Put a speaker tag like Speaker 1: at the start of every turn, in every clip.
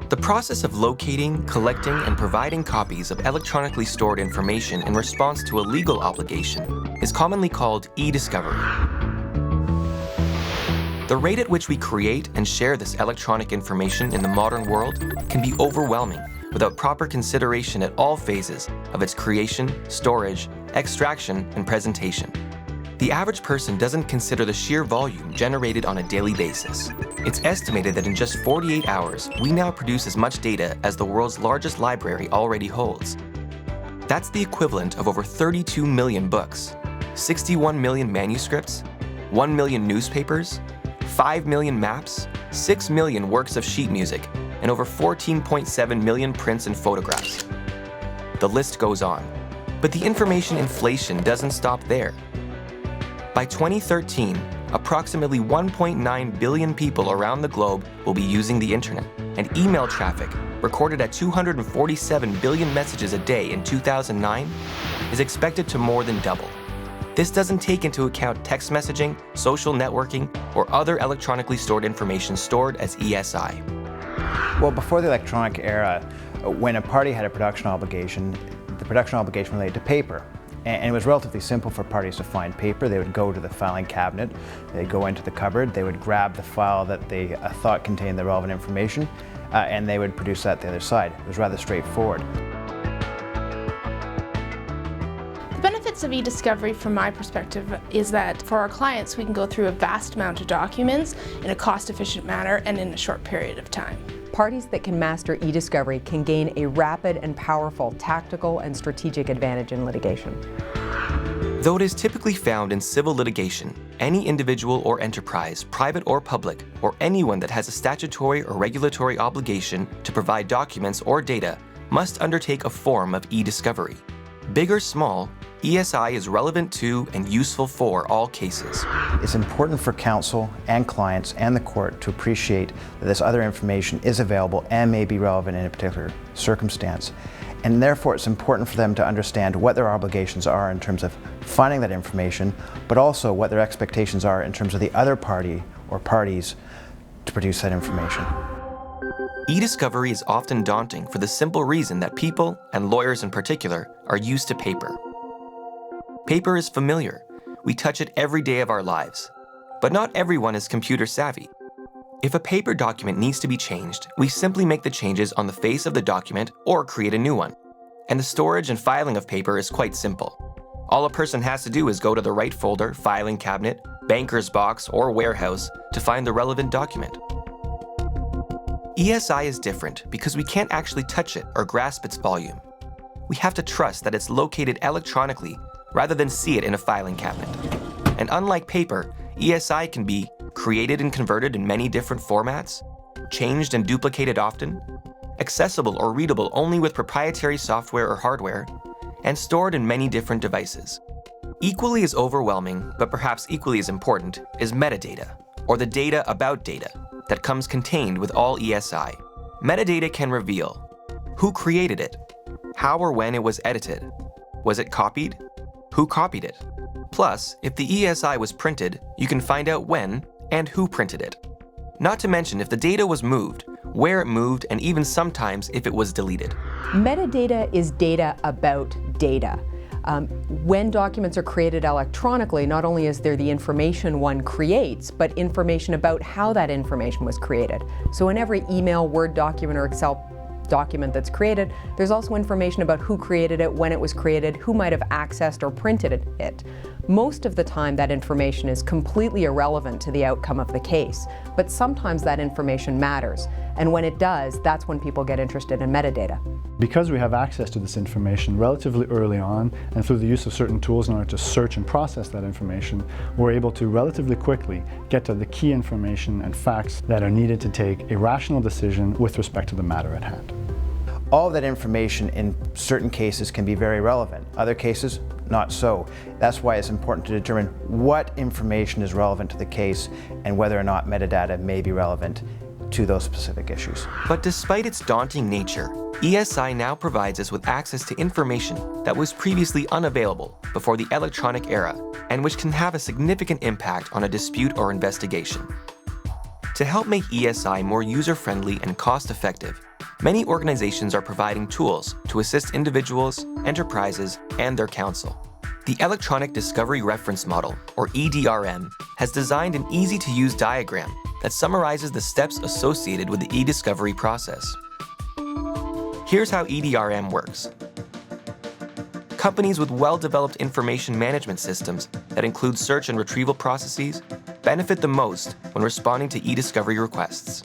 Speaker 1: The process of locating, collecting, and providing copies of electronically stored information in response to a legal obligation is commonly called eDiscovery. The rate at which we create and share this electronic information in the modern world can be overwhelming without proper consideration at all phases of its creation, storage, extraction, and presentation. The average person doesn't consider the sheer volume generated on a daily basis. It's estimated that in just 48 hours, we now produce as much data as the world's largest library already holds. That's the equivalent of over 32 million books, 61 million manuscripts, 1 million newspapers, 5 million maps, 6 million works of sheet music, and over 14.7 million prints and photographs. The list goes on. But the information inflation doesn't stop there. By 2013, approximately 1.9 billion people around the globe will be using the internet, and email traffic, recorded at 247 billion messages a day in 2009, is expected to more than double. This doesn't take into account text messaging, social networking, or other electronically stored information stored as ESI.
Speaker 2: Well, before the electronic era, when a party had a production obligation, the production obligation related to paper. And it was relatively simple for parties to find paper. They would go to the filing cabinet, they'd go into the cupboard, they would grab the file that they thought contained the relevant information, and they would produce that to the other side. It was rather straightforward.
Speaker 3: The benefits of eDiscovery from my perspective is that for our clients we can go through a vast amount of documents in a cost-efficient manner and in a short period of time.
Speaker 4: Parties that can master eDiscovery can gain a rapid and powerful tactical and strategic advantage in litigation.
Speaker 1: Though it is typically found in civil litigation, any individual or enterprise, private or public, or anyone that has a statutory or regulatory obligation to provide documents or data must undertake a form of eDiscovery. Big or small, ESI is relevant to and useful for all cases.
Speaker 2: It's important for counsel and clients and the court to appreciate that this other information is available and may be relevant in a particular circumstance. And therefore it's important for them to understand what their obligations are in terms of finding that information, but also what their expectations are in terms of the other party or parties to produce that information.
Speaker 1: eDiscovery is often daunting for the simple reason that people, and lawyers in particular, are used to paper. Paper is familiar. We touch it every day of our lives. But not everyone is computer savvy. If a paper document needs to be changed, we simply make the changes on the face of the document or create a new one. And the storage and filing of paper is quite simple. All a person has to do is go to the right folder, filing cabinet, banker's box, or warehouse to find the relevant document. ESI is different because we can't actually touch it or grasp its volume. We have to trust that it's located electronically rather than see it in a filing cabinet. And unlike paper, ESI can be created and converted in many different formats, changed and duplicated often, accessible or readable only with proprietary software or hardware, and stored in many different devices. Equally as overwhelming, but perhaps equally as important, is metadata, or the data about data, that comes contained with all ESI. Metadata can reveal who created it, how or when it was edited, was it copied, who copied it. Plus, if the ESI was printed, you can find out when and who printed it. Not to mention if the data was moved, where it moved, and even sometimes if it was deleted.
Speaker 4: Metadata is data about data. When documents are created electronically, not only is there the information one creates, but information about how that information was created. So in every email, Word document, or Excel document that's created, there's also information about who created it, when it was created, who might have accessed or printed it. Most of the time that information is completely irrelevant to the outcome of the case, but sometimes that information matters. And when it does, that's when people get interested in metadata.
Speaker 5: Because we have access to this information relatively early on, and through the use of certain tools in order to search and process that information, we're able to relatively quickly get to the key information and facts that are needed to take a rational decision with respect to the matter at hand.
Speaker 2: All of that information in certain cases can be very relevant. Other cases, not so. That's why it's important to determine what information is relevant to the case and whether or not metadata may be relevant to those specific issues.
Speaker 1: But despite its daunting nature, ESI now provides us with access to information that was previously unavailable before the electronic era, and which can have a significant impact on a dispute or investigation. To help make ESI more user-friendly and cost-effective, Many organizations are providing tools to assist individuals, enterprises, and their counsel. The Electronic Discovery Reference Model, or EDRM, has designed an easy-to-use diagram that summarizes the steps associated with the eDiscovery process. Here's how EDRM works. Companies with well-developed information management systems that include search and retrieval processes benefit the most when responding to eDiscovery requests.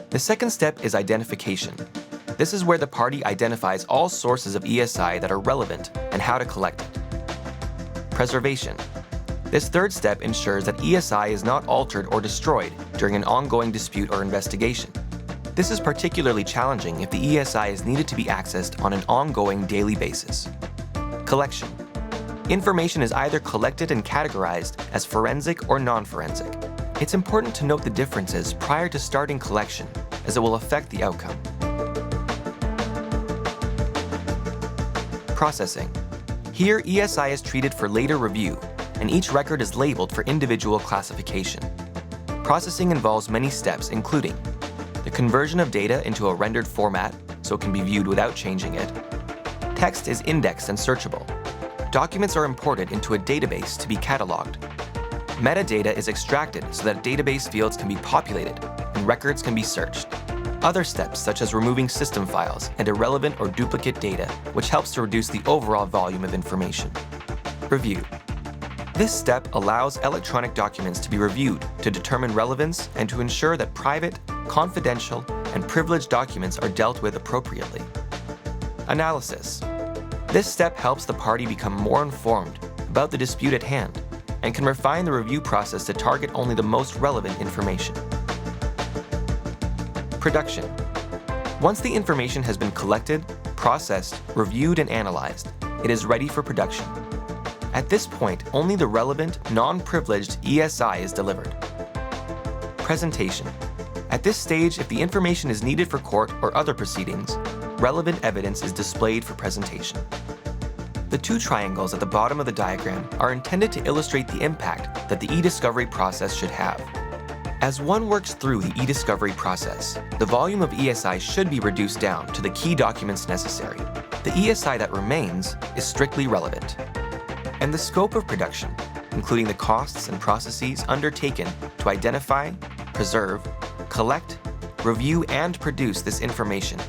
Speaker 1: The second step is identification. This is where the party identifies all sources of ESI that are relevant and how to collect it. Preservation. This third step ensures that ESI is not altered or destroyed during an ongoing dispute or investigation. This is particularly challenging if the ESI is needed to be accessed on an ongoing daily basis. Collection. Information is either collected and categorized as forensic or non-forensic. It's important to note the differences prior to starting collection, as it will affect the outcome. Processing. Here, ESI is treated for later review, and each record is labeled for individual classification. Processing involves many steps, including the conversion of data into a rendered format so it can be viewed without changing it. Text is indexed and searchable. Documents are imported into a database to be cataloged. Metadata is extracted so that database fields can be populated and records can be searched. Other steps, such as removing system files and irrelevant or duplicate data, which helps to reduce the overall volume of information. Review. This step allows electronic documents to be reviewed to determine relevance and to ensure that private, confidential, and privileged documents are dealt with appropriately. Analysis. This step helps the party become more informed about the dispute at hand and can refine the review process to target only the most relevant information. Production. Once the information has been collected, processed, reviewed, and analyzed, it is ready for production. At this point, only the relevant, non-privileged ESI is delivered. Presentation. At this stage, if the information is needed for court or other proceedings, relevant evidence is displayed for presentation. The two triangles at the bottom of the diagram are intended to illustrate the impact that the eDiscovery process should have. As one works through the eDiscovery process, the volume of ESI should be reduced down to the key documents necessary. The ESI that remains is strictly relevant. And the scope of production, including the costs and processes undertaken to identify, preserve, collect, review, and produce this information,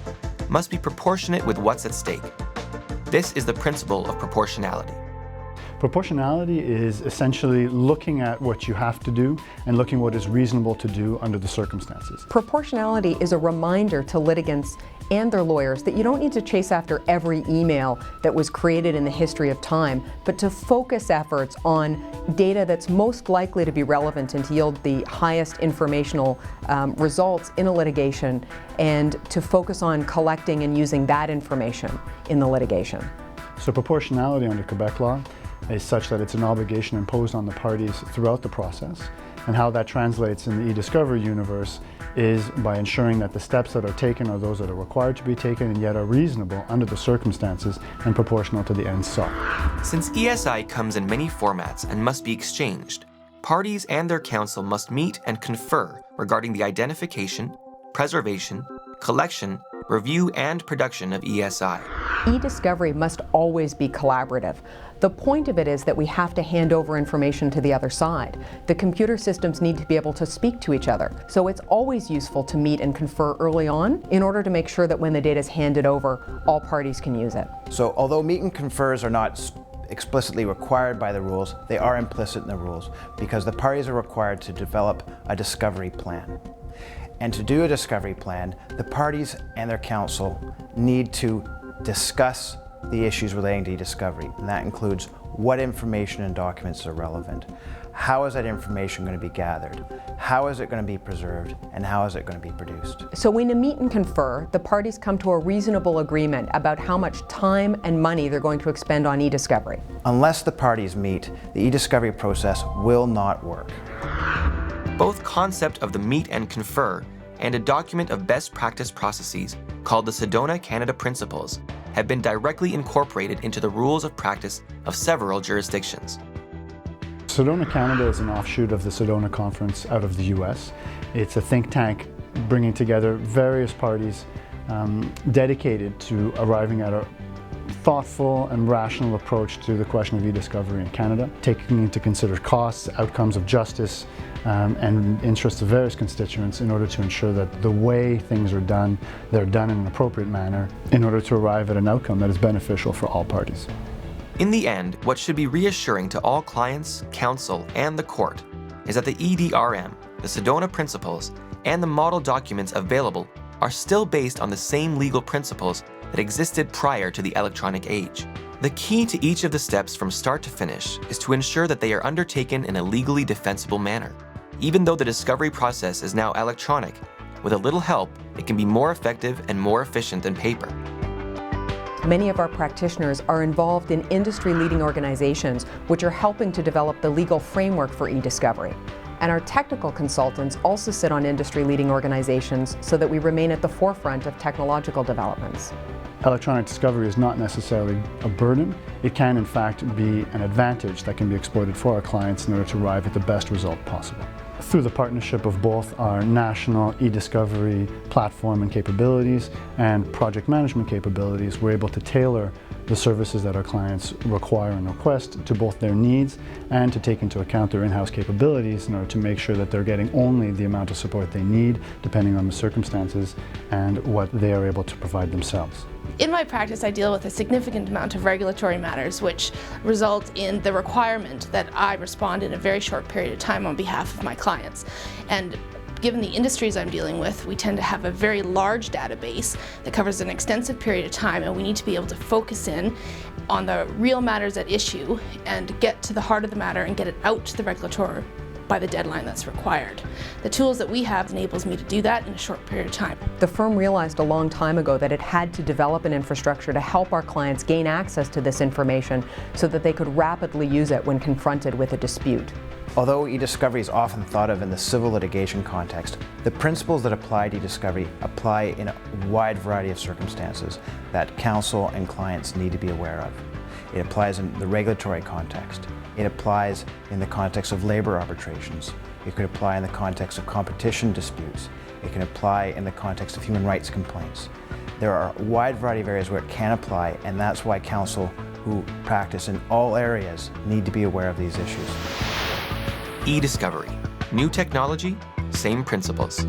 Speaker 1: must be proportionate with what's at stake. This is the principle of proportionality.
Speaker 5: Proportionality is essentially looking at what you have to do and looking what is reasonable to do under the circumstances.
Speaker 4: Proportionality is a reminder to litigants and their lawyers that you don't need to chase after every email that was created in the history of time, but to focus efforts on data that's most likely to be relevant and to yield the highest informational results in a litigation, and to focus on collecting and using that information in the litigation.
Speaker 5: So proportionality under Quebec law is such that it's an obligation imposed on the parties throughout the process, and how that translates in the eDiscovery universe is by ensuring that the steps that are taken are those that are required to be taken and yet are reasonable under the circumstances and proportional to the end sought.
Speaker 1: Since ESI comes in many formats and must be exchanged, parties and their counsel must meet and confer regarding the identification, preservation, collection, review, and production of ESI.
Speaker 4: eDiscovery must always be collaborative. The point of it is that we have to hand over information to the other side. The computer systems need to be able to speak to each other. So it's always useful to meet and confer early on in order to make sure that when the data is handed over, all parties can use it.
Speaker 2: So although meet and confers are not explicitly required by the rules, they are implicit in the rules because the parties are required to develop a discovery plan. And to do a discovery plan, the parties and their counsel need to discuss the issues relating to eDiscovery, and that includes what information and documents are relevant, how is that information going to be gathered, how is it going to be preserved, and how is it going to be produced.
Speaker 4: So when a meet and confer, the parties come to a reasonable agreement about how much time and money they're going to expend on eDiscovery.
Speaker 2: Unless the parties meet, the eDiscovery process will not work.
Speaker 1: Both concept of the meet and confer and a document of best practice processes called the Sedona Canada Principles have been directly incorporated into the rules of practice of several jurisdictions.
Speaker 5: Sedona Canada is an offshoot of the Sedona Conference out of the US. It's a think tank bringing together various parties dedicated to arriving at a thoughtful and rational approach to the question of eDiscovery in Canada, taking into consider costs, outcomes of justice, and interests of various constituents in order to ensure that the way things are done, they're done in an appropriate manner in order to arrive at an outcome that is beneficial for all parties.
Speaker 1: In the end, what should be reassuring to all clients, counsel, and the court is that the EDRM, the Sedona principles, and the model documents available are still based on the same legal principles that existed prior to the electronic age. The key to each of the steps from start to finish is to ensure that they are undertaken in a legally defensible manner. Even though the discovery process is now electronic, with a little help, it can be more effective and more efficient than paper.
Speaker 4: Many of our practitioners are involved in industry-leading organizations which are helping to develop the legal framework for eDiscovery. And our technical consultants also sit on industry-leading organizations so that we remain at the forefront of technological developments.
Speaker 5: Electronic discovery is not necessarily a burden. It can, in fact, be an advantage that can be exploited for our clients in order to arrive at the best result possible. Through the partnership of both our national eDiscovery platform and capabilities and project management capabilities, we're able to tailor the services that our clients require and request to both their needs and to take into account their in-house capabilities in order to make sure that they're getting only the amount of support they need, depending on the circumstances and what they are able to provide themselves.
Speaker 3: In my practice, I deal with a significant amount of regulatory matters which result in the requirement that I respond in a very short period of time on behalf of my clients. And given the industries I'm dealing with, we tend to have a very large database that covers an extensive period of time, and we need to be able to focus in on the real matters at issue and get to the heart of the matter and get it out to the regulator by the deadline that's required. The tools that we have enables me to do that in a short period of time.
Speaker 4: The firm realized a long time ago that it had to develop an infrastructure to help our clients gain access to this information so that they could rapidly use it when confronted with a dispute.
Speaker 2: Although eDiscovery is often thought of in the civil litigation context, the principles that apply to eDiscovery apply in a wide variety of circumstances that counsel and clients need to be aware of. It applies in the regulatory context. It applies in the context of labor arbitrations. It could apply in the context of competition disputes. It can apply in the context of human rights complaints. There are a wide variety of areas where it can apply, and that's why counsel who practice in all areas need to be aware of these issues.
Speaker 1: eDiscovery. New technology, same principles.